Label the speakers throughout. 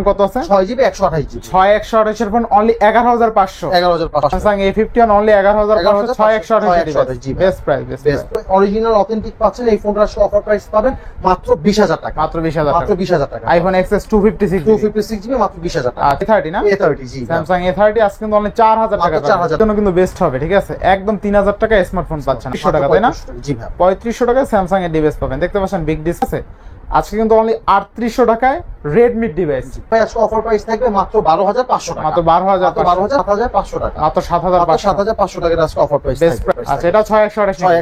Speaker 1: কত আছে?
Speaker 2: 6GB 128GB
Speaker 1: 6128 এর phone only 11500 Samsung A51 only 11500 6128 best price
Speaker 2: original authentic পাচ্ছেন। এই ফোনটার অফার প্রাইস পাবেন মাত্র 20000 টাকা,
Speaker 1: মাত্র 20000
Speaker 2: টাকা।
Speaker 1: iPhone XS 256GB
Speaker 2: মাত্র 20000 টাকা।
Speaker 1: A30 না
Speaker 2: A30 জি
Speaker 1: Samsung A30 আজকে কিন্তু অনলি 4000 টাকা জন্য কিন্তু বেস্ট হবে, ঠিক আছে? একদম 3000 টাকা স্মার্টফোন পাচ্ছেন 300 টাকা, তাই না?
Speaker 2: জি ভাই
Speaker 1: 3500 টাকায় Samsung এর ডিভাইস পাবেন, দেখতে পাচ্ছেন বিগ ডিসপ্লে। আজকে কিন্তু অনলি 3800 টাকায় Redmi ডিভাইস
Speaker 2: ভাই আজকে অফার প্রাইস থাকবে মাত্র 12500 টাকা,
Speaker 1: মাত্র 12500
Speaker 2: টাকা,
Speaker 1: মাত্র 7500
Speaker 2: টাকা আজকে অফার প্রাইস থাকবে।
Speaker 1: আচ্ছা এটা 6128
Speaker 2: ভাই।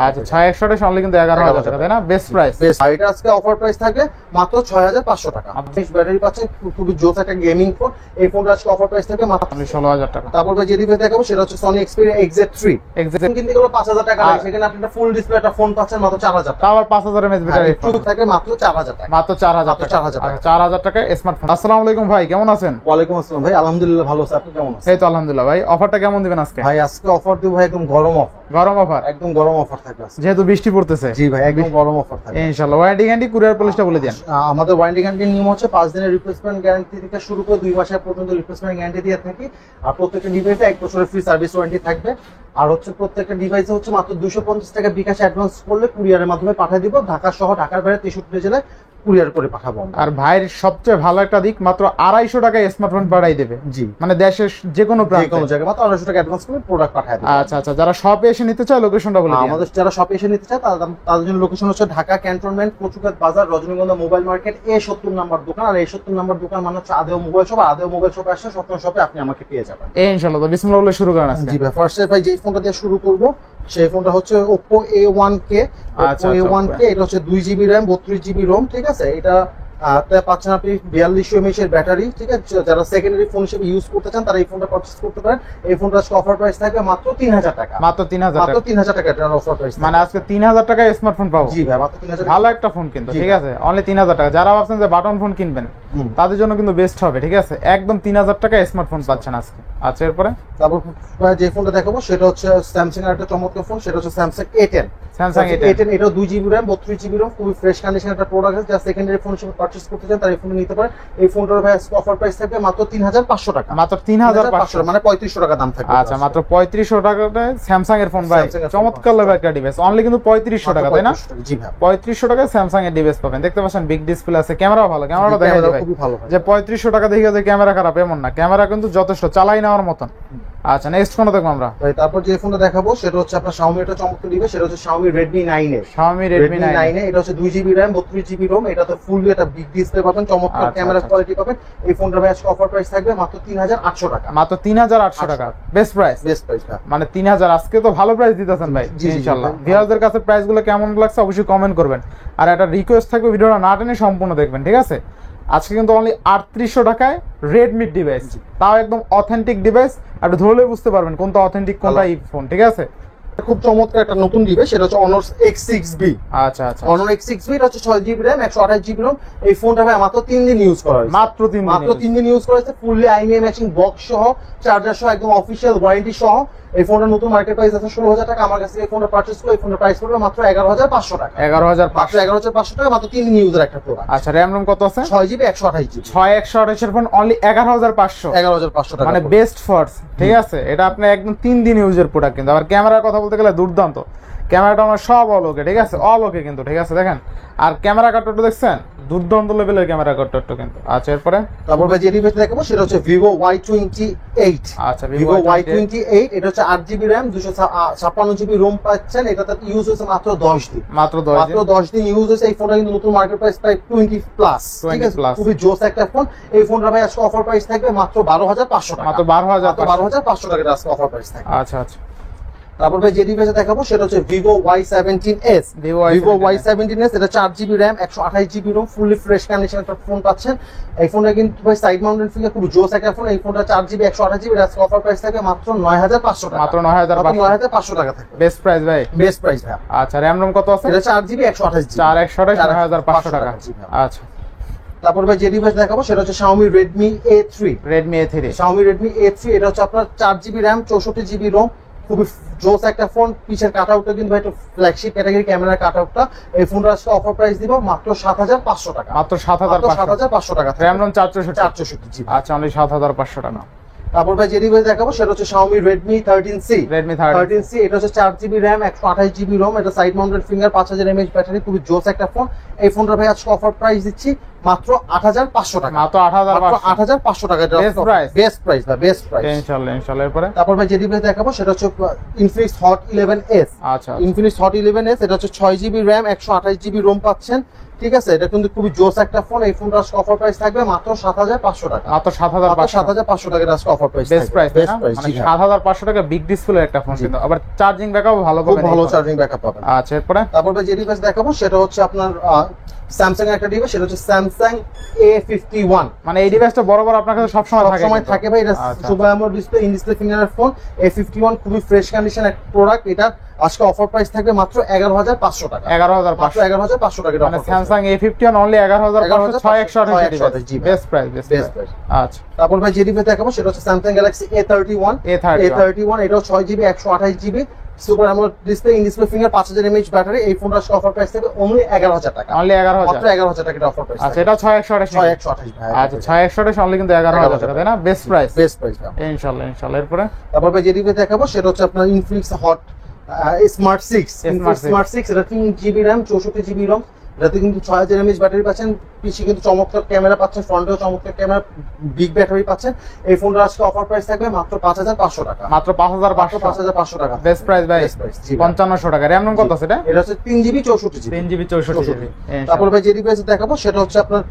Speaker 1: আচ্ছা 6128 অনলি কিন্তু 11000 টাকা, তাই না? Best price.
Speaker 2: এটা আজকে অফার প্রাইস থাকবে মাত্র 6500 টাকা। আপনি ব্যাটারি পাচ্ছেন, খুবই জোস একটা গেমিং ফোন। এই ফোনটা আজকে অফার প্রাইস থাকবে মাত্র
Speaker 1: 16000 টাকা।
Speaker 2: তারপর যে ডিভাইস দেখাবো সেটা হচ্ছে Sony Xperia XZ3 কিন্তু এগুলো 5000 টাকা লাগে, সেখানে আপনি একটা ফুল ডিসপ্লে একটা ফোন পাচ্ছেন মাত্র 4000 টাকা।
Speaker 1: আবার 5000 mAh ব্যাটারি
Speaker 2: থাকবে মাত্র 4000 টাকা,
Speaker 1: মাত্র 4000 টাকা। 4000 টাকা স্মার্টফোন। আসসালামু আলাইকুম ভাই, কেমন আছেন?
Speaker 2: ওয়ালাইকুম আসসালাম ভাই, আলহামদুলিল্লাহ ভালো আছি। আপনি কেমন আছেন?
Speaker 1: এই তো আলহামদুলিল্লাহ ভাই। অফারটা কেমন দিবেন আজকে?
Speaker 2: ভাই আজকে অফার দিব ভাই, একদম গরম অফার।
Speaker 1: গরম অফার?
Speaker 2: একদম গরম অফার থাকবে আজকে,
Speaker 1: যেহেতু বৃষ্টি পড়তেছে।
Speaker 2: জি ভাই একদম গরম অফার থাকবে
Speaker 1: ইনশাআল্লাহ। ওয়ারেন্টি গ্যারান্টি কুরিয়ার পলিসটা বলে দেন।
Speaker 2: আমাদের ওয়ারেন্টি গ্যারান্টির নিয়ম হচ্ছে 5 দিনের রিপ্লেসমেন্ট গ্যারান্টি থেকে শুরু করে 2 মাসের পর্যন্ত রিপ্লেসমেন্ট গ্যারান্টি দিয়ে থাকি। আর প্রত্যেকটা ডিভাইসে 1 বছরের ফ্রি সার্ভিস ওয়ারেন্টি থাকবে। আর হচ্ছে প্রত্যেকটা ডিভাইসে হচ্ছে মাত্র 250 টাকা বিকাশ অ্যাডভান্স করলে কুরিয়ারের মাধ্যমে পাঠিয়ে দিব। ঢাকা সহ ঢাকার বাইরে 63 জেলায় কুরিয়ার করে পাঠাবো।
Speaker 1: আর ভাইয়ের সবচেয়ে ভালো একটা দিক, মাত্র 250 টাকায় স্মার্টফোন পাঠাই দেবে।
Speaker 2: জি
Speaker 1: মানে দেশের যে কোনো
Speaker 2: জায়গায় মাত্র 250 টাকা অ্যাডভান্স করে প্রোডাক্ট পাঠিয়ে দেব।
Speaker 1: আচ্ছা আচ্ছা, যারা শপে এসে নিতে চায় লোকেশনটা বলে দিন।
Speaker 2: আমাদের যারা শপে এসে নিতে চায় তাদের জন্য লোকেশন হচ্ছে ঢাকা ক্যান্টনমেন্ট, কচুকাত বাজার, রজনীগন্ধা মোবাইল মার্কেট, A70 নাম্বার দোকান। আর A70 নাম্বার দোকান মানে হচ্ছে আদেও মোবাইল শপ। আদেও মোবাইল শপে আসলে সব শপে আপনি আমাকে পেয়ে যাবেন
Speaker 1: ইনশাআল্লাহ। তো বিসমিল্লাহ বলে শুরু করেন আজকে।
Speaker 2: জি ভাই, ফার্স্টে ভাই যে ফোনটা দিয়ে শুরু করব সেই ফোনটা হচ্ছে Oppo A1K।
Speaker 1: আচ্ছা
Speaker 2: A1K এটা হচ্ছে 2GB RAM 32GB ROM, ঠিক আছে? এটা পাচ্ছেন আপনি 4200 mAh এর ব্যাটারি, ঠিক আছে? যারা সেকেন্ডারি ফোন হিসেবে ইউজ করতে চান তারা এই ফোনটা পারচেজ করতে পারেন। এই ফোনটা আজকে অফার প্রাইস থাকবে মাত্র 3000 টাকা,
Speaker 1: মাত্র 3000
Speaker 2: টাকা এটার অফার প্রাইস।
Speaker 1: মানে আজকে 3000 টাকায় স্মার্টফোন পাবো।
Speaker 2: জি ভাই মাত্র 3000
Speaker 1: ভালো একটা ফোন কিন্তু, ঠিক আছে? অনলি 3000 টাকা। যারা ভাবছেন যে বাটন ফোন কিনবেন তাদের জন্য কিন্তু বেস্ট হবে, ঠিক আছে? একদম 3000 টাকায় স্মার্টফোন পাচ্ছেন আজকে। আচ্ছা এরপরে
Speaker 2: তারপর যে ফোনটা দেখাবো সেটা হচ্ছে স্যামসাং এর একটা চমৎকার ফোন, সেটা হচ্ছে Samsung A10।
Speaker 1: Samsung A10
Speaker 2: এটা 2GB RAM 32GB ROM, খুবই ফ্রেশ কন্ডিশন একটা প্রোডাক্ট আছে। যারা সেকেন্ডারি ফোন হিসেবে পারচেজ করতে চান তারা এই ফোনটা নিতে পারেন। এই ফোনটার ভাই অফার প্রাইস থাকবে মাত্র 3500 টাকা,
Speaker 1: মাত্র 3500
Speaker 2: মানে 3500 টাকা দাম থাকবে।
Speaker 1: আচ্ছা মাত্র 3500 টাকায় স্যামসাং এর ফোন ভাই, চমৎকার লাগবে একটা ডিভাইস। অনলি কিন্তু 3500 টাকা, তাই না?
Speaker 2: জি ভাই
Speaker 1: 3500 টাকায় স্যামসাং এর ডিভাইস পাবেন। দেখতে পাচ্ছেন বিগ ডিসপ্লে আছে, ক্যামেরাও ভালো। ক্যামেরাটা দেখা যায়
Speaker 2: খুবই ভালো
Speaker 1: যে 3500 টাকা দেখে যে ক্যামেরা খারাপ এমন না, ক্যামেরা কিন্তু যথেষ্ট চালাই নেওয়ার মতন। আচ্ছা নেক্সট কোনটা দেখবো আমরা?
Speaker 2: তারপর যে ফোনটা দেখাবো সেটা হচ্ছে আপনার Xiaomi একটা চমৎকার ডিভাইস, সেটা হচ্ছে Xiaomi Redmi 9A।
Speaker 1: Xiaomi Redmi 9A
Speaker 2: এটা হচ্ছে 2GB RAM 32GB ROM। এটা তো ফুললি একটা বিগ ডিসপ্লে পাবেন, চমৎকার ক্যামেরা কোয়ালিটি পাবেন। এই ফোনটার ভাই আজকে অফার প্রাইস থাকবে মাত্র 3800 টাকা,
Speaker 1: মাত্র 3800 টাকা। বেস্ট প্রাইস, মানে 3000। আজকে তো ভালো প্রাইস দিতেছেন ভাই ইনশাআল্লাহ। ভিউয়ারদের কাছে প্রাইস গুলো কেমন লাগছে অবশ্যই কমেন্ট করবেন। আর একটা রিকোয়েস্ট থাকবে, ভিডিওটা না টেনে সম্পূর্ণ দেখবেন, ঠিক আছে? আজকে কিন্তু অনলি 3800 টাকায় Redmi ডিভাইস, তাও একদম অথেন্টিক ডিভাইস। আপনি ধরলে বুঝতে পারবেন কোনটা অথেন্টিক কোনটা এই ফোন, ঠিক আছে?
Speaker 2: খুব চমৎকার একটা নতুন ডিভাইস, সেটা হচ্ছে Honor X6B।
Speaker 1: আচ্ছা আচ্ছা,
Speaker 2: Honor X6B এটা হচ্ছে 6GB RAM 128GB ROM। এই ফোনটা ভাই মাত্র 3 দিন ইউজ করা হয়েছে,
Speaker 1: মাত্র 3 দিন
Speaker 2: ইউজ করা হয়েছে। ফুললি IMEI ম্যাচিং বক্স সহ, চার্জার সহ, একদম অফিশিয়াল ওয়ারেন্টি সহ। এই ফোনটা নতুন মার্কেট প্রাইস আছে 16000 টাকা। আমার কাছে এই ফোনটা পারচেজ করে এই ফোনটার প্রাইস পড়বে মাত্র 11500 টাকা, 11500 টাকা, মাত্র 3 দিন ইউজের একটা প্রোডাক্ট।
Speaker 1: আচ্ছা RAM ROM কত আছে?
Speaker 2: 6GB 128GB
Speaker 1: 6128 এর ফোন অনলি 11500
Speaker 2: টাকা,
Speaker 1: মানে বেস্ট ফোর্স, ঠিক আছে? এটা আপনি একদম 3 দিন ইউজের প্রোডাক্ট কিন্তু। আবার ক্যামেরার কথা বলতে গেলে দুর্দান্ত। ক্যামেরাটা আমার সব অল ওকে, ঠিক আছে? অল ওকে কিন্তু, ঠিক আছে? দেখেন আর ক্যামেরা কাটটা দেখছেন, দুর্দান্ত লেভেলের ক্যামেরা কাটটা কিন্তু। আচ্ছা এরপরে
Speaker 2: তারপর যে ডিভাইস দেখাবো সেটা হচ্ছে Vivo Y28।
Speaker 1: আচ্ছা
Speaker 2: Vivo Y28 এটা হচ্ছে 8GB RAM 256GB ROM পাচ্ছেন। এটাতে ইউজ হয়েছে মাত্র 10 দিন,
Speaker 1: মাত্র 10 দিন
Speaker 2: ইউজ হয়েছে। এই ফোনটা কিন্তু নতুন মার্কেট প্রাইস প্রায় 20+, ঠিক আছে? খুবই জোস একটা ফোন। এই ফোনটা ভাই আজকে অফার প্রাইস থাকবে মাত্র 12500 টাকা,
Speaker 1: মাত্র 12500
Speaker 2: টাকা আজকে অফার প্রাইস থাকবে।
Speaker 1: আচ্ছা আচ্ছা,
Speaker 2: তারপর ভাই যে ডিভাইস দেখাবো সেটা হচ্ছে Vivo Y17s। Vivo Y17s এটা 4GB RAM 128GB ROM, fully fresh condition একটা ফোন পাচ্ছেন। এই ফোনটা কিন্তু ভাই সাইড মাউন্টেড ফিঙ্গার, খুব জোস একটা ফোন। এই ফোনটা 4GB 128GB আজকে অফার প্রাইস থাকবে মাত্র 9500 টাকা,
Speaker 1: মাত্র 9500
Speaker 2: টাকা থাকবে।
Speaker 1: বেস্ট প্রাইস ভাই,
Speaker 2: বেস্ট প্রাইস ভাই।
Speaker 1: আচ্ছা RAM ROM কত আছে?
Speaker 2: এটা 4GB 128GB
Speaker 1: 9500 টাকা। আচ্ছা
Speaker 2: তারপর ভাই যে ডিভাইস দেখাবো সেটা হচ্ছে Xiaomi Redmi A3।
Speaker 1: Redmi A3
Speaker 2: এটা হচ্ছে আপনার 4GB RAM 64GB ROM, খুবই জোস একটা ফোন। পিছের কাট আউটটা কিন্তু ভাই একটু ফ্ল্যাগশিপ ক্যাটাগরি ক্যামেরার কাট আউটটা। এই ফোনটা আজকে অফার প্রাইস দিব মাত্র ৭৫০০ টাকা।
Speaker 1: মাত্র ৭৫০০
Speaker 2: টাকা।
Speaker 1: RAM ROM 464
Speaker 2: 464 জি।
Speaker 1: আচ্ছা অনলি ৭৫০০ টাকা।
Speaker 2: তারপর ভাই যে ডিভাইস দেখাবো সেটা হচ্ছে Xiaomi Redmi 13C।
Speaker 1: Redmi 13C
Speaker 2: এটা হচ্ছে 4GB RAM 128GB ROM, এটা side mounted finger, 5000 mAh battery, খুবই জোস একটা ফোন। এই ফোনটা ভাই আজকে অফার প্রাইস দিচ্ছি মাত্র ৮৫০০ টাকা।
Speaker 1: মাত্র ৮৫০০
Speaker 2: টাকা। এটা
Speaker 1: বেস্ট প্রাইস,
Speaker 2: বেস্ট প্রাইস ভাই, বেস্ট প্রাইস।
Speaker 1: ইনশাআল্লাহ ইনশাআল্লাহ। এরপরে
Speaker 2: তারপর ভাই যে ডিভাইস দেখাবো সেটা হচ্ছে Infinix Hot 11s।
Speaker 1: আচ্ছা
Speaker 2: Infinix Hot 11s, এটা হচ্ছে 6GB RAM 128GB ROM পাচ্ছেন, ঠিক আছে। এটা কিন্তু খুবই জোস একটা ফোন। এই ফোনটা আজকে অফার প্রাইস থাকবে মাত্র ৭৫০০ টাকা।
Speaker 1: মাত্র ৭৫০০
Speaker 2: টাকা আজকে offer price.
Speaker 1: Best price, best price. মানে ৭৫০০ টাকা বিগ ডিসপ্লে একটা ফোন, কিন্তু আবার চার্জিং ব্যাকআপ ভালো পাবেন,
Speaker 2: ভালো চার্জিং ব্যাকআপ পাবেন।
Speaker 1: আচ্ছা এরপরে
Speaker 2: তারপর যে ডিভাইস দেখাবো সেটা হচ্ছে আপনার স্যামসাং এর একটা ডিভাইস, সেটা হচ্ছে স্যামসাং A51।
Speaker 1: মানে এই ডিভাইসটা বরাবর আপনার কাছে সব সময় থাকে
Speaker 2: ভাই। এটা super AMOLED display, in display ফিঙ্গারের ফোন A51, খুবই ফ্রেশ কন্ডিশন একটা প্রোডাক্ট। এটা আজকে অফার প্রাইস থাকবে মাত্র ১১৫০০ টাকা।
Speaker 1: ১১৫০০
Speaker 2: টাকা।
Speaker 1: মানে Samsung A51 only ১১৫০০, ৬১২৮ GB. Best price, best price. আচ্ছা
Speaker 2: তারপর ভাই যে ডিভাইস দেখাবো সেটা হচ্ছে স্যামসাং গ্যালাক্সি A31। এটাও 6GB 128GB super AMOLED display, in display finger, 5000 mAh battery. এই ফোনটা আজকে অফার প্রাইস থাকবে অনলি ১১০০০ টাকা।
Speaker 1: অনলি ১১০০০,
Speaker 2: মাত্র ১১০০০ টাকা অফার প্রাইস।
Speaker 1: আচ্ছা এটা ৬১২৮
Speaker 2: ভাই।
Speaker 1: আচ্ছা ৬১২৮ অনলি কিন্তু ১১০০০ টাকা, তাই না? বেস্ট প্রাইস,
Speaker 2: বেস্ট প্রাইস
Speaker 1: ইনশাআল্লাহ ইনশাআল্লাহ। এরপরে
Speaker 2: তারপর ভাই যে ডিভাইস দেখাবো সেটা হচ্ছে আপনার Infinix Hot Smart 6। Smart 6 এটা 3GB RAM 64GB ROM। এটাতে কিন্তু 6000 mAh ব্যাটারি পাচ্ছেন, পিছে কিন্তু চমৎকার ক্যামেরা পাচ্ছেন, ফ্রন্টেও চমৎকার ক্যামেরা, বিগ ব্যাটারি পাচ্ছেন। এই ফোনটা আজকে অফার প্রাইস থাকবে মাত্র ৫৫০০ টাকা।
Speaker 1: মাত্র ৫৫০০
Speaker 2: টাকা।
Speaker 1: বেস্ট প্রাইস ভাই, ৫৫০০ টাকা। RAM ROM কত আছে এটা?
Speaker 2: এটা হচ্ছে 3GB 64GB।
Speaker 1: 3GB 64GB।
Speaker 2: তারপর ভাই যে ডিভাইস দেখাবো সেটা হচ্ছে আপনার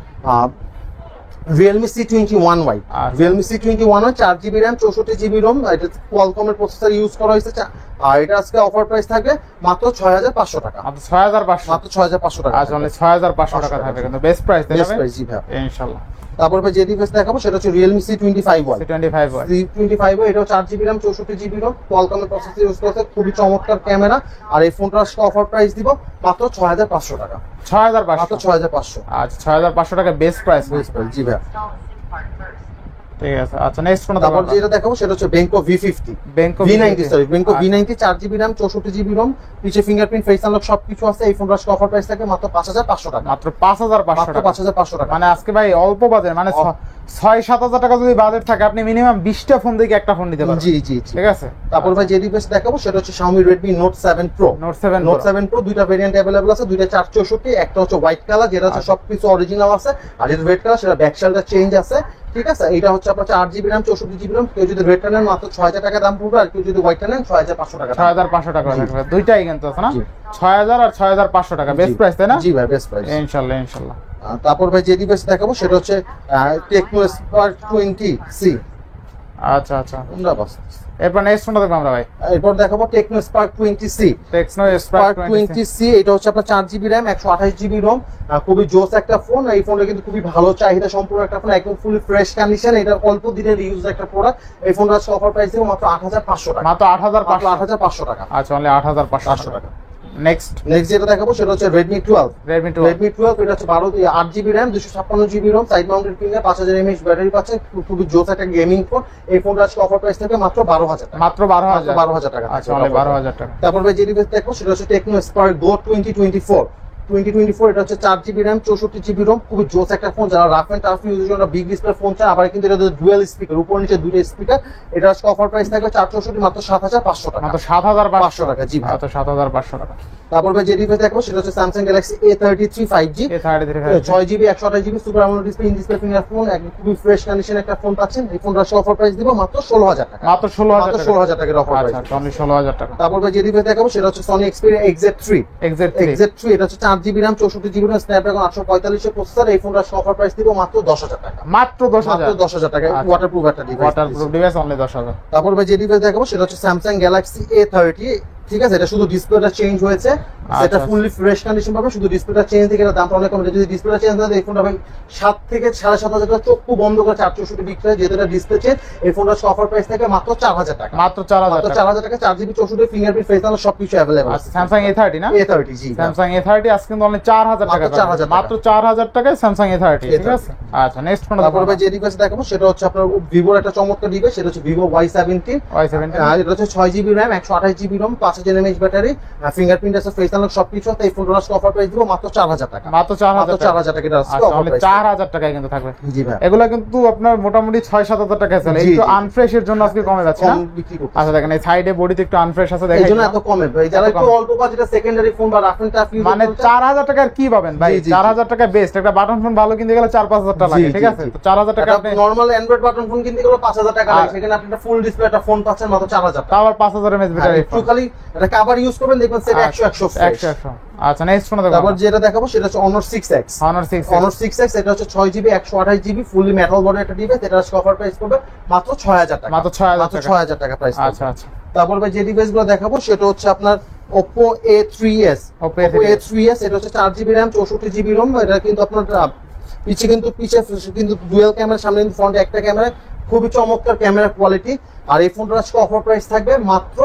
Speaker 2: Realme C21Y। Realme C21Y 4GB RAM 64GB ROM, এটা Qualcomm-এর প্রসেসর ইউজ করা হয়েছে। আর এটা আজকে অফার প্রাইস থাকবে মাত্র ৬৫০০ টাকা।
Speaker 1: মাত্র ৬৫০০,
Speaker 2: মাত্র ৬৫০০ টাকা।
Speaker 1: আচ্ছা অনলি ৬৫০০ টাকা থাকবে, কিন্তু বেস্ট প্রাইস, তাই না?
Speaker 2: বেস্ট প্রাইস জি ভাই,
Speaker 1: ইনশাআল্লাহ।
Speaker 2: তারপর ভাই যে ডিভাইস দেখাবো সেটা হচ্ছে Realme C25Y।
Speaker 1: C25Y
Speaker 2: এটাও 4GB RAM 64GB ROM, Qualcomm-এর প্রসেসর ইউজ করেছে, খুবই চমৎকার ক্যামেরা। আর এই ফোনটা আজকে অফার প্রাইস দিব মাত্র ৬৫০০ টাকা।
Speaker 1: ৬৫০০,
Speaker 2: মাত্র ৬৫০০।
Speaker 1: আচ্ছা ৬৫০০ টাকা বেস্ট প্রাইস,
Speaker 2: বেস্ট প্রাইস জি ভাই।
Speaker 1: ঠিক আছে। আচ্ছা নেক্সট কোন?
Speaker 2: তারপর যেটা দেখাবো সেটা হচ্ছে Benko V50।
Speaker 1: Benko
Speaker 2: V90 sorry, Benko V90 4GB RAM 64GB ROM, পিছে ফিঙ্গারপ্রিন্ট, ফেস আনলক সবকিছু আছে। এই ফোনটার অফার প্রাইস থাকে মাত্র ৫৫০০ টাকা।
Speaker 1: মাত্র ৫৫০০ টাকা।
Speaker 2: ৫৫০০ টাকা।
Speaker 1: মানে আজকে ভাই অল্প বাজেট, মানে ৬-৭ টাকা যদি বাজেট থাকে, আপনি মিনিমাম 20টা ফোন থেকে একটা ফোন নিতে পারবেন।
Speaker 2: জি জি
Speaker 1: ঠিক আছে।
Speaker 2: তারপর ভাই যে ডিভাইস দেখাবো সেটা হচ্ছে Xiaomi Redmi Note 7 Pro। Note 7 Pro দুইটা ভেরিয়েন্ট अवेलेबल আছে, দুইটা 464। একটা হচ্ছে হোয়াইট কালার, যেটা হচ্ছে সবকিছু অরিজিনাল আছে, আর যেটা রেড কালার সেটা ব্যাক সাইডটা চেঞ্জ আছে, ঠিক আছে। এটা হচ্ছে আপনার 4GB RAM 64GB ROM। কেউ যদি রেডটা নেন মাত্র ৬০০০ টাকা দাম পড়বে, আর কেউ যদি হোয়াইটটা নেন ৬৫০০ টাকা।
Speaker 1: ৬৫০০ টাকা থাকবে, দুইটাই কিন্তু আছে না? ৬০০০ আর ৬৫০০ টাকা বেস্ট প্রাইস, তাই না?
Speaker 2: জি ভাই, বেস্ট প্রাইস
Speaker 1: ইনশাআল্লাহ ইনশাআল্লাহ।
Speaker 2: তারপর ভাই যে ডিভাইস দেখাবো সেটা হচ্ছে Tecno Spark 20C।
Speaker 1: আচ্ছা আচ্ছা,
Speaker 2: আমরা বাস
Speaker 1: এরপর নেক্সট কোনটা দেখব আমরা ভাই?
Speaker 2: এরপর দেখাবো Tecno Spark 20C।
Speaker 1: Tecno Spark
Speaker 2: 20C এটা হচ্ছে আপনার 4GB RAM 128GB ROM, খুবই জোস একটা ফোন। এই ফোনটা কিন্তু খুবই ভালো চাহিদা সম্পূর্ণ একটা ফোন, একদম ফুলি ফ্রেশ কন্ডিশন। এটা অল্প দিনের ইউজ একটা প্রোডাক্ট। এই ফোনটা আজকে অফার প্রাইস দিব মাত্র ৮৫০০ টাকা।
Speaker 1: মাত্র ৮৫০০
Speaker 2: টাকা।
Speaker 1: আচ্ছা অনলি ৮৫০০ টাকা। নেক্সট
Speaker 2: যেটা দেখাবো সেটা হচ্ছে Redmi 12।
Speaker 1: Redmi 12
Speaker 2: এটা হচ্ছে 8GB RAM 256GB ROM, side mounted finger, 5000 mAh battery পাচ্ছেন, খুবই জোস একটা গেমিং ফোন। এই ফোনটা আজকে অফার প্রাইস থাকবে মাত্র ১২০০০ টাকা।
Speaker 1: মাত্র ১২০০০
Speaker 2: টাকা।
Speaker 1: আচ্ছা অনলি ১২০০০ টাকা।
Speaker 2: তারপর ভাই যে ডিভাইস দেখো সেটা হচ্ছে Tecno Spark Go 2024। এটা হচ্ছে 4GB RAM 64GB ROM, খুবই জোস একটা ফোন। যারা রাফ এন্ড টাফ ইউজের জন্য বিগ ডিসপ্লে ফোন চান, আবার কিন্তু এটা ডুয়াল স্পিকার, উপর নিচে দুইটা স্পিকার। এটা আজকে অফার প্রাইস থাকবে 464 মাত্র ৭৫০০ টাকা।
Speaker 1: মাত্র ৭৫০০
Speaker 2: টাকা জি ভাই।
Speaker 1: মাত্র ৭৫০০ টাকা।
Speaker 2: তারপর ভাই যে ডিভাইস দেখো সেটা হচ্ছে Samsung Galaxy A33 5G। 6GB 128GB super AMOLED display, in display finger phone, একদম খুবই ফ্রেশ কন্ডিশন একটা ফোন পাচ্ছেন। এই ফোনটার অফার প্রাইস দিব মাত্র ১৬০০০ টাকা।
Speaker 1: মাত্র ১৬০০০
Speaker 2: টাকার অফার প্রাইস।
Speaker 1: আচ্ছা অনলি ১৬০০০ টাকা।
Speaker 2: তারপর ভাই যে ডিভাইস দেখাবো সেটা হচ্ছে Sony Xperia XZ3। এটা হচ্ছে 4GB RAM 64GB ROM, Snapdragon 845 এর প্রসেসর। এই ফোনটার অফার প্রাইস দিব মাত্র ১০০০০ টাকা।
Speaker 1: মাত্র ১০০০০
Speaker 2: টাকা। ওয়াটারপ্রুফ একটা ডিভাইস।
Speaker 1: Waterproof device only ১০০০০।
Speaker 2: তারপর ভাই যে ডিভাইস দেখাবো সেটা হচ্ছে Samsung Galaxy A30 ঠিক আছে, এটা শুধু ডিসপ্লেটা চেঞ্জ হয়েছে, সেটা
Speaker 1: আচ্ছা।
Speaker 2: ফুললি ফ্রেশ কন্ডিশন পাবে, শুধু ডিসপ্লেটা চেঞ্জ থেকে এটার দামটা অনেক কম। যদি ডিসপ্লেটা চেঞ্জ হয় এই ফোনটা ভাই 7 থেকে 7.5 টাকা চক্ষু বন্ধ করে 464 বিক্রি হয়, যেহেতু এটা ডিসপ্লে চেঞ্জ। এই ফোনটার অফার প্রাইস থাকে মাত্র 4000 টাকা,
Speaker 1: মাত্র 4000
Speaker 2: মাত্র
Speaker 1: টাকা।
Speaker 2: 4000 টাকা, 4GB 64 ফিঙ্গারপ্রিন্ট ফেস আনলক সবকিছু अवेलेबल আছে।
Speaker 1: স্যামসাং A30 না?
Speaker 2: A30 জি
Speaker 1: স্যামসাং A30 আজকে কিন্তু অনলি 4000 টাকা,
Speaker 2: মাত্র 4000 টাকা।
Speaker 1: মাত্র 4000 টাকায় স্যামসাং A30, ঠিক আছে। আচ্ছা নেক্সট ফোন
Speaker 2: তারপরে ভাই যে ডিভাইস দেখাবো সেটা হচ্ছে আপনার ভিভোর একটা চমৎকার ডিভাইস, সেটা হচ্ছে ভিভো Y17।
Speaker 1: Y17
Speaker 2: এটা হচ্ছে 6GB RAM 128GB ROM 5000 mAh battery, fingerprint আছে, ফেস আনলক সবকিছু আছে। এই ফোনটার অফার প্রাইস দিব মাত্র 4000 টাকা,
Speaker 1: মাত্র 4000 টাকা।
Speaker 2: 4000 টাকা এটা
Speaker 1: আচ্ছা
Speaker 2: অফার
Speaker 1: অনলি
Speaker 2: প্রাইস।
Speaker 1: 4000 টাকায় কিন্তু থাকবে।
Speaker 2: জি ভাই,
Speaker 1: এগুলা কিন্তু আপনার মোটামুটি 6-7 টাকায় চলে,
Speaker 2: জি,
Speaker 1: একটু
Speaker 2: জি।
Speaker 1: আনফ্রেশ এর জন্য আজকে কমে যাচ্ছে না?
Speaker 2: কম বিক্রি করতে।
Speaker 1: আচ্ছা দেখেন এই সাইডে বডিতে একটু আনফ্রেশ আছে,
Speaker 2: এই
Speaker 1: দেখেন
Speaker 2: জন্য এত কমে ভাই, যারা
Speaker 1: এত
Speaker 2: একটু
Speaker 1: কম।
Speaker 2: অল্প বাজেটে সেকেন্ডারি ফোন বা রাফ এন্ড টাফ ইউজ
Speaker 1: মানে 4000 টাকার কি পাবেন ভাই?
Speaker 2: জি, জি, জি।
Speaker 1: 4000 টাকা বেস্ট একটা বাটন ফোন ভালো কিনতে গেলে 4-5 টাকা লাগে,
Speaker 2: জি,
Speaker 1: ঠিক
Speaker 2: জি,
Speaker 1: আছে।
Speaker 2: জি।
Speaker 1: তো 4000 টাকা আপনি
Speaker 2: নরমাল অ্যান্ড্রয়েড বাটন ফোন কিনতে গেলে 5000 টাকা লাগে,
Speaker 1: আর-
Speaker 2: সেখানে আপনি একটা ফুল ডিসপ্লে একটা ফোন পাচ্ছেন মাত্র 4000 টাকা।
Speaker 1: তাও আবার 5000 mAh
Speaker 2: আর
Speaker 1: ব্যাটারি
Speaker 2: একটু খালি এটা কভার ইউজ করবেন, দেখবেন সেটা 100 ফ্রেশ।
Speaker 1: 100। আচ্ছা নেক্সট ফোন দেখো।
Speaker 2: তারপর যেটা দেখাবো সেটা হচ্ছে Honor 6X।
Speaker 1: Honor 6
Speaker 2: Honor 6X এটা হচ্ছে 6GB 128GB ফুললি মেটাল বডির একটা ডিভাইস, এটা অফার প্রাইস করবে মাত্র 6000 টাকা,
Speaker 1: মাত্র 6000
Speaker 2: মাত্র
Speaker 1: টাকা।
Speaker 2: 6000 টাকা প্রাইস।
Speaker 1: আচ্ছা আচ্ছা
Speaker 2: তারপর ভাই যে ডিভাইসগুলো দেখাবো সেটা হচ্ছে আপনার Oppo A3s।
Speaker 1: Oppo
Speaker 2: Oppo A3s এটা হচ্ছে 4GB RAM 64GB ROM। এটা কিন্তু আপনার পিছে কিন্তু ডুয়াল ক্যামেরা, সামনে কিন্তু ফ্রন্টে একটা ক্যামেরা, খুবই চমৎকার ক্যামেরা কোয়ালিটি। আর এই ফোনটার আজকে অফার প্রাইস থাকবে মাত্র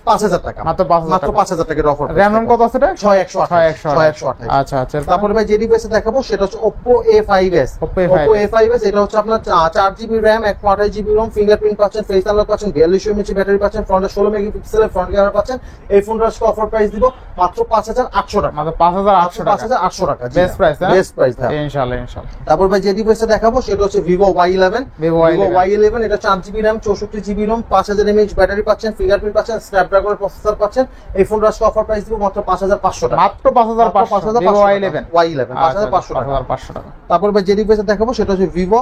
Speaker 2: 5000 টাকা,
Speaker 1: মাত্র 5000
Speaker 2: মাত্র
Speaker 1: টাকা।
Speaker 2: 5000 টাকার অফার।
Speaker 1: RAM ROM কত আছে এটা?
Speaker 2: 6128।
Speaker 1: আচ্ছা আচ্ছা
Speaker 2: তারপরে ভাই যে ডিভাইসে দেখাবো সেটা হচ্ছে Oppo A5s।
Speaker 1: Oppo A5s
Speaker 2: Oppo A5s এটা হচ্ছে আপনার 4GB RAM 128GB ROM, fingerprint পাচ্ছেন, ফেস আনলক পাচ্ছেন, 42 mAh ব্যাটারি পাচ্ছেন, ফ্রন্টে 16 মেগাপিক্সেলের ফ্রন্ট ক্যামেরা পাচ্ছেন। এই ফোনটার আজকে অফার প্রাইস দিব মাত্র 5800 টাকা,
Speaker 1: মাত্র 5800 টাকা।
Speaker 2: 5800 টাকা।
Speaker 1: বেস্ট প্রাইস না?
Speaker 2: বেস্ট প্রাইস ভাই।
Speaker 1: ইনশাআল্লাহ ইনশাআল্লাহ।
Speaker 2: তারপর ভাই যে ডিভাইসে দেখাবো সেটা হচ্ছে Vivo Y11।
Speaker 1: Vivo
Speaker 2: Y11 এটা 4GB RAM 64GB ROM 5000 mAh battery পাচ্ছেন, ফিঙ্গারপ্রিন্ট পাচ্ছেন, স্ন্যাপড্রাগনের প্রসেসর পাচ্ছেন। এই ফোনটার আজকে অফার প্রাইস দিব মাত্র 5500 টাকা,
Speaker 1: মাত্র 5500 Vivo Y11।
Speaker 2: 5500 টাকা।
Speaker 1: 5500 টাকা।
Speaker 2: তারপর ভাই যে ডিভাইসে দেখাবো সেটা হচ্ছে Vivo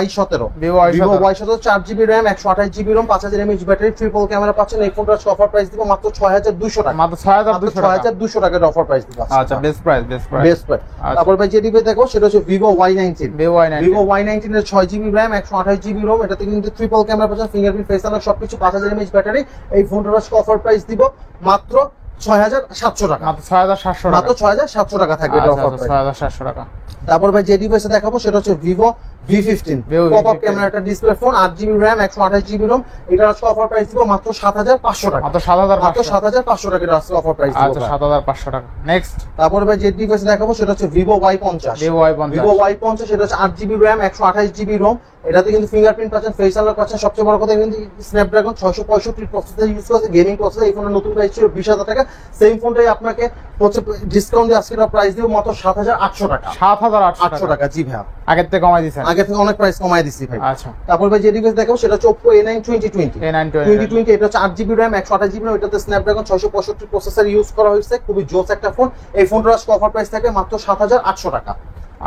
Speaker 2: Y17।
Speaker 1: Vivo Y17
Speaker 2: 4GB RAM 128GB ROM 5000 mAh battery, triple camera পাচ্ছেন। এই ফোনটার অফার প্রাইস দিব মাত্র 6200 টাকা,
Speaker 1: মাত্র 6200 টাকা।
Speaker 2: 6200 টাকার অফার প্রাইস দিব।
Speaker 1: আচ্ছা best price best price.
Speaker 2: Best price. তারপর ভাই যে ডিভাইস দেখাবো সেটা হচ্ছে Vivo Y19।
Speaker 1: Vivo Y19
Speaker 2: Vivo Y19 এর 6GB RAM 128GB ROM, এটাতে কিন্তু ট্রিপল ক্যামেরা পাচ্ছেন, ফিঙ্গারপ্রিন্ট ফেস আনলক সবকিছু, 5000 mAh ব্যাটারি। এই ফোনটার অফার প্রাইস দিব মাত্র 6700 টাকা,
Speaker 1: মাত্র 6700 টাকা।
Speaker 2: মাত্র 6700 টাকা থাকবে এটা অফার প্রাইস।
Speaker 1: 6700 টাকা।
Speaker 2: তারপর ভাই যে ডিভাইসে দেখাবো সেটা হচ্ছে Vivo V15
Speaker 1: Vivo
Speaker 2: popup
Speaker 1: V15
Speaker 2: camera, একটা display phone, 8GB RAM 128GB ROM। এটার আজকে অফার প্রাইস দিব মাত্র 7500 টাকা,
Speaker 1: মাত্র
Speaker 2: মাত্র
Speaker 1: 7500।
Speaker 2: 7500 টাকা এর আজকে অফার প্রাইস দিব।
Speaker 1: আচ্ছা 7500 টাকা। নেক্সট
Speaker 2: তারপর ভাই যে ডিভাইস দেখাবো সেটা হচ্ছে Vivo Y50।
Speaker 1: Vivo Y50
Speaker 2: Vivo Y50 সেটা হচ্ছে 8GB RAM 128GB ROM। এটাতে কিন্তু ফিঙ্গারপ্রিন্ট পাচ্ছেন, ফেস আনলক পাচ্ছেন, সবচেয়ে বড় কথা কিন্তু স্ন্যাপড্রাগন 665 প্রসেসর ইউজ করছে, গেমিং প্রসেসর। এই ফোনের নতুন প্রাইস ছিল 20000 টাকা, সেম ফোনটাই আপনাকে হচ্ছে ডিসকাউন্ট দিয়ে আজকে প্রাইস দিব মাত্র 7800 টাকা,
Speaker 1: 7800
Speaker 2: টাকা। জি ভাই,
Speaker 1: আগের থেকে কমাই দিয়েছেন।
Speaker 2: আগে থেকে অনেক প্রাইস কমায় দিছি ভাই।
Speaker 1: আচ্ছা
Speaker 2: তারপর ভাই যে ডিভাইস দেখাবো সেটা হচ্ছে Oppo A9 2020।
Speaker 1: A9
Speaker 2: এটা হচ্ছে 8GB RAM 128GB RAM, এটাতে স্ন্যাপড্রাগন 665 প্রসেসর ইউজ করা হয়েছে, খুবই জোস একটা ফোন। এই ফোনটার আজকে অফার প্রাইস থাকে মাত্র 7800 টাকা।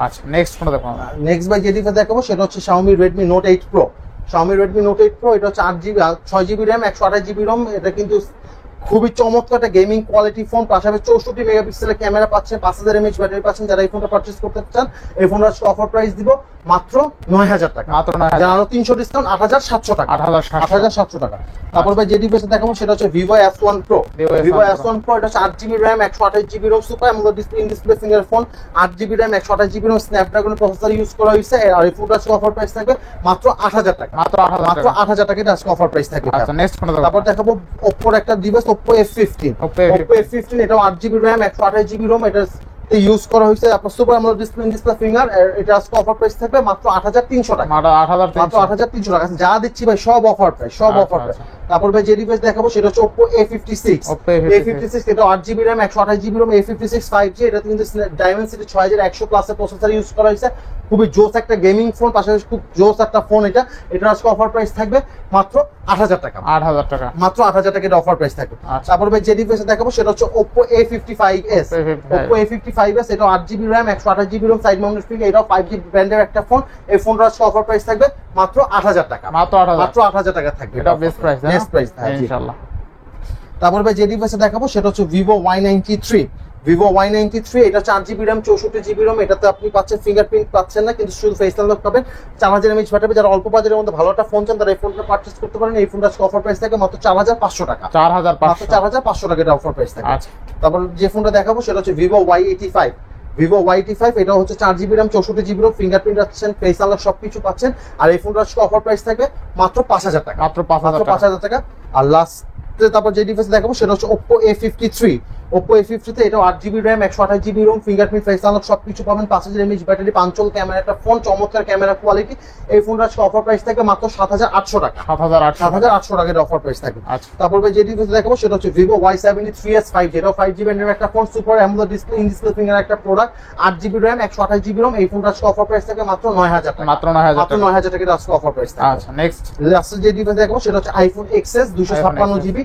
Speaker 1: আচ্ছা নেক্সট ফোন দেখো।
Speaker 2: নেক্সট ভাই যে ডিভাইস দেখাবো সেটা হচ্ছে Xiaomi Redmi Note 8 Pro। Xiaomi Redmi Note 8 Pro এটা হচ্ছে 6GB RAM 128GB ROM। এটা কিন্তু খুবই চমৎকার একটা গেমিং কোয়ালিটি ফোন, পাশাপাশি 64 মেগাপিক্সেলের ক্যামেরা পাচ্ছেন, 5000 mAh ব্যাটারি পাচ্ছেন। যারা এই ফোনটা পারচেজ করতে চান এই ফোনটার অফার প্রাইস দিব মাত্র 9000 টাকা,
Speaker 1: মাত্র 9000
Speaker 2: যারা আরো 300 ডিসকাউন্ট 8700 টাকা,
Speaker 1: 8700
Speaker 2: টাকা। তারপর ভাই যে ডিভাইস দেখাবো সেটা হচ্ছে Vivo S1 Pro। Vivo S1 Pro এটা হচ্ছে 8GB RAM 128GB ROM, super AMOLED display finger phone, 8GB RAM 128GB ROM, Snapdragon processor use করা হয়েছে। আর এই ফোনটার অফার প্রাইস থাকবে মাত্র 8000 টাকা,
Speaker 1: মাত্র 8000
Speaker 2: মাত্র 8000 টাকা এটা আজকে অফার প্রাইস থাকবে।
Speaker 1: আচ্ছা নেক্সট ফোন দেখো।
Speaker 2: তারপর দেখাবো Oppo একটা device Oppo F15।
Speaker 1: Oppo
Speaker 2: F15 এটাও 8GB RAM 128GB ROM, এটা ইউজ করা হয়েছে আপনার সুপার অ্যামোলেড ডিসপ্লে ফিঙ্গার। এটা আজকে অফার প্রাইস থাকবে মাত্র 8300 টাকা,
Speaker 1: মাত্র 8300
Speaker 2: মাত্র 8300 টাকা। যা দিচ্ছি ভাই সব অফার প্রাইস, সব
Speaker 1: আচ্ছা,
Speaker 2: অফার প্রাইস।
Speaker 1: আচ্ছা।
Speaker 2: তারপর ভাই যে ডিভাইস দেখাবো সেটা হচ্ছে Oppo A56।
Speaker 1: Oppo A56
Speaker 2: A56 এটা 8GB RAM 128GB ROM, A56 5G। এটাতে কিন্তু Dimensity 6100 প্লাসের প্রসেসর ইউজ করা হয়েছে, খুবই জোস একটা গেমিং ফোন, পাশাপাশি খুব জোস একটা ফোন এটা। এটার আজকে অফার প্রাইস থাকবে মাত্র 8000 টাকা,
Speaker 1: 8000 টাকা।
Speaker 2: মাত্র 8000 টাকা এটা অফার প্রাইস থাকবে।
Speaker 1: আচ্ছা।
Speaker 2: তারপর ভাই যে ডিভাইস দেখাবো সেটা হচ্ছে Oppo A55s। Oppo A55s এটা 8GB RAM 128GB ROM, side mounted finger, এটাও 5G ব্র্যান্ডের একটা ফোন। এই ফোনটার আজকে অফার প্রাইস থাকবে মাত্র 8000 টাকা,
Speaker 1: মাত্র 8000
Speaker 2: মাত্র 8000 টাকা থাকবে।
Speaker 1: এটা বেস্ট প্রাইস
Speaker 2: বেস্ট প্রাইস
Speaker 1: ইনশাআল্লাহ।
Speaker 2: তারপর ভাই যে ডিভাইসে দেখাবো সেটা হচ্ছে Vivo Y93। ভিভো Y93, এটা 4GB RAM 64GB ROM, এটাতে আপনি পাচ্ছেন ফিঙ্গারপ্রিন্ট পাচ্ছেন না, কিন্তু শুধু ফেস আনলক পাবেন। 4000 mAh ব্যাটারি। যারা অল্প বাজেটের মধ্যে ভালো একটা ফোন চান তারা এই ফোনটা পারচেজ করতে পারেন। এই ফোনটা অফার প্রাইস থাকে মাত্র 4500 টাকা।
Speaker 1: 4500
Speaker 2: 4500 টাকা এটা অফার প্রাইস থাকে।
Speaker 1: আচ্ছা,
Speaker 2: তারপর যে ফোনটা দেখাবো সেটা হচ্ছে ভিভো Y85। ভিভো Y85 এটা হচ্ছে 4GB RAM 64GB ROM, fingerprint পাচ্ছেন, ফেস আনলক সবকিছু পাচ্ছেন। আর এই ফোনটা অফার প্রাইস থাকবে মাত্র 5000 টাকা।
Speaker 1: মাত্র 5000
Speaker 2: টাকা। আর লাস্ট তারপর যে ডিভাইস দেখাবো সেটা হচ্ছে Oppo A53। Oppo A53 তে এটা 8GB RAM 128GB ROM, fingerprint, face unlock সবকিছু পাবেন। 5000 mAh ব্যাটারি, 5 চল ক্যামেরা একটা ফোন, চমৎকার ক্যামেরা কোয়ালিটি। এই ফোনটা অফার প্রাইস থাকে মাত্র 7800 টাকা। 7800 টাকা এর অফার প্রাইস থাকে।
Speaker 1: আচ্ছা,
Speaker 2: তারপর যে ডিভাইস দেখাবো সেটা হচ্ছে Vivo Y73s 5G। এটা 5GB এর একটা phone, super AMOLED display, in display finger একটা product, 8GB RAM 128GB ROM। এই ফোনটা অফার প্রাইস থাকে মাত্র 9000 টাকা।
Speaker 1: মাত্র 9000
Speaker 2: মাত্র 9000 টাকা আজকে অফার প্রাইস থাকে।
Speaker 1: আচ্ছা, নেক্সট
Speaker 2: লাস্ট যে ডিভাইস দেখাবো সেটা হচ্ছে iPhone XS 256GB,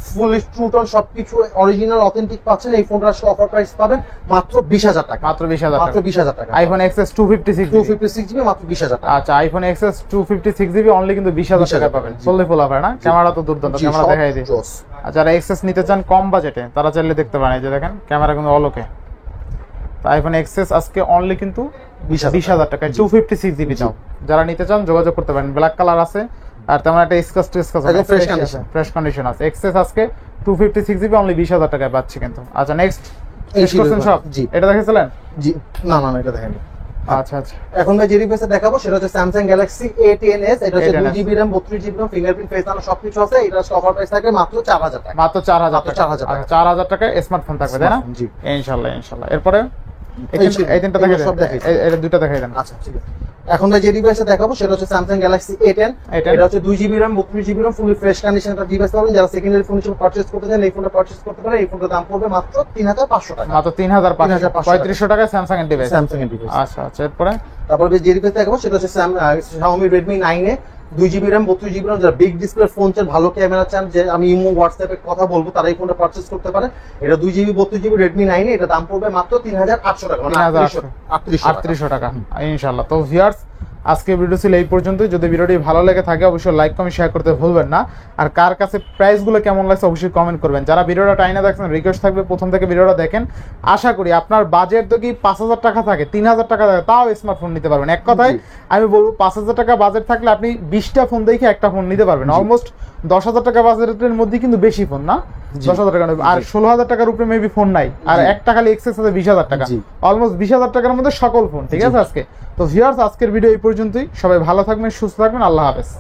Speaker 2: ফুল ট্রু টোন সবকিছু অরিজিনাল অথেন্টিক পাচ্ছেন। এই ফোনটার অফার প্রাইস পাবেন মাত্র 20000 টাকা।
Speaker 1: মাত্র 20000
Speaker 2: মাত্র 20000 টাকা।
Speaker 1: আইফোন XS 256GB
Speaker 2: মাত্র 20000 টাকা।
Speaker 1: আচ্ছা, আইফোন XS 256GB অনলি কিন্তু 20000 টাকা পাবেন। ফুললি ফুল অফার না? ক্যামেরা তো দুর্দান্ত,
Speaker 2: জি,
Speaker 1: ক্যামেরা
Speaker 2: সব
Speaker 1: দেখাই দিই।
Speaker 2: জোস।
Speaker 1: আর যারা XS নিতে চান কম বাজেটে তারা চাইলে দেখতে পারেন, এই যে দেখেন ক্যামেরা কিন্তু অলোকে। তো আইফোন XS আজকে অনলি কিন্তু 20000 টাকা 256GB দাও। যারা নিতে চান যোগাযোগ করতে পারেন। ব্ল্যাক কালার আছে, আর তেমন একটা স্কাচ আছে, ফ্রেশ কন্ডিশন আছে। XS আজকে 256GB অনলি 20000 টাকায় পাচ্ছি কিন্তু। আচ্ছা, নেক্সট সব
Speaker 2: জি,
Speaker 1: এটা দেখেছিলেন?
Speaker 2: জি, না এটা দেখেন।
Speaker 1: আচ্ছা আচ্ছা,
Speaker 2: এখন যে ডিভাইসটা দেখাবো সেটা হচ্ছে Samsung Galaxy A10s। এটা হচ্ছে 2GB RAM 32GB RAM, fingerprint, face unlock সবকিছু আছে। এটা অফার প্রাইস থাকে মাত্র 4000 টাকা।
Speaker 1: মাত্র 4000 টাকা।
Speaker 2: 4000 টাকা।
Speaker 1: 4000 টাকায় স্মার্টফোন থাকবে, তাই না?
Speaker 2: জি,
Speaker 1: ইনশাআল্লাহ ইনশাআল্লাহ। এরপরে এই তিনটা
Speaker 2: এগুলো
Speaker 1: দেখাই
Speaker 2: সব
Speaker 1: দেন,
Speaker 2: দেখাই।
Speaker 1: এই দুটো দেখাই দেন।
Speaker 2: আচ্ছা, ঠিক আছে। এখন যে ডিভাইসটা দেখাবো সেটা হচ্ছে Samsung Galaxy A10। এটা হচ্ছে 2GB RAM 32GB RAM, fully fresh condition একটা ডিভাইস পাবেন। যারা সেকেন্ডারি ফোন হিসেবে পারচেজ করতে চান এই ফোনটা পারচেজ করতে পারেন। এই ফোনটার দাম পড়বে মাত্র 3500 টাকা।
Speaker 1: মাত্র 3500, 3500 টাকায় স্যামসাং এর ডিভাইস।
Speaker 2: স্যামসাং এর ডিভাইস।
Speaker 1: আচ্ছা আচ্ছা, এরপরে
Speaker 2: তারপর যে ডিভাইস দেখাবো সেটা হচ্ছে Xiaomi Redmi 9A 2GB RAM 32GB RAM। যারা বিগ ডিসপ্লে ফোন চান, ভালো ক্যামেরা চান, যে আমি ইমো হোয়াটসঅ্যাপে কথা বলবো, তারা এই ফোনটা পারচেজ করতে পারে। এটা 2GB 32GB Redmi 9A, এটা দাম পড়বে মাত্র 3800 টাকা, মানে
Speaker 1: 3800 টাকা ইনশাআল্লাহ। তো ভিউয়ার্স, আজকে ভিডিও ছিল এই পর্যন্তই। যদি ভিডিওটি ভালো লেগে থাকে অবশ্যই লাইক কমেন্ট শেয়ার করতে ভুলবেন না। আর কার কাছে প্রাইসগুলো কেমন লাগছে অবশ্যই কমেন্ট করবেন। যারা ভিডিওটা টাইনা দেখছেন রিকোয়েস্ট থাকবে প্রথম থেকে ভিডিওটা দেখেন। আশা করি আপনার বাজেট যদি 5000 টাকা থাকে, 3000 টাকা থাকে, তাও স্মার্টফোন নিতে পারবেন। এক কথায় আমি বলবো 5000 টাকা বাজেট থাকলে আপনি 20টা ফোন দেখে একটা ফোন নিতে পারবেন। অলমোস্ট 10000 টাকা বাজেটের মধ্যে কিন্তু বেশি ফোন না, 10000 টাকা আর 16000 টাকার উপরে মেবি ফোন নাই। আর একটা খালি এক্সেস আছে 20000 টাকা, অলমোস্ট 20000 টাকার মধ্যে সকল ফোন। ঠিক আছে আজকে। তো ভিউয়ার্স, আজকের ভিডিও এই পর্যন্তই। সবাই ভালো থাকবেন, সুস্থ থাকবেন, আল্লাহ হাফেজ।